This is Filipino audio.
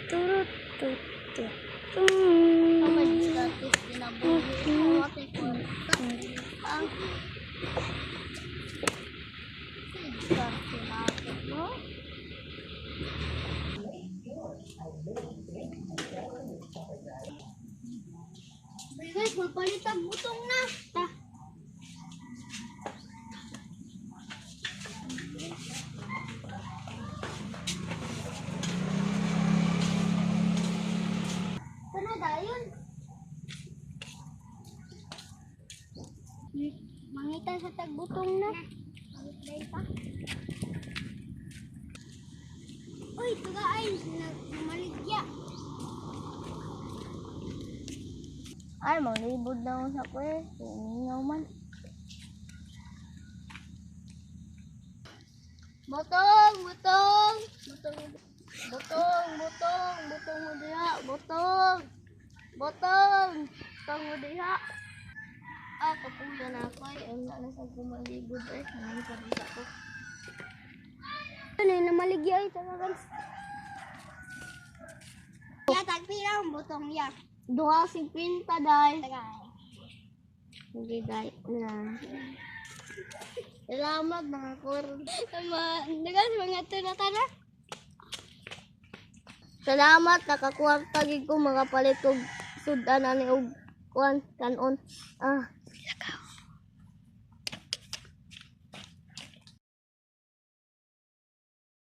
turut tut tut. Kamay gratis pinabuhi mo ate ko. Ang gratis natin mo. Guys, magpalitan butong na. Ta. Kana dayon. Mangita sa tagbutong na. Pa. Uy, tugaay, namaligya. Ay, malibod na ako sa kwe. Tingaw man. Botong, botong. Botong, botong, botong. Botong mo diha, botong. Botong. Botong mo diha. Ah, kapunta na ako. Ay, wala na sa kumalibod. Ay, naman sa bisa ko. Ano yung namaligya ay talagang. Ya, tagpira ang botong ya. Duha sing pinta dai. Hindi dai na. Salamat mga kur. Dagan mga tana. Salamat nakakwarta gid ko mga palit og sudan ani og kuan kanon. Ah,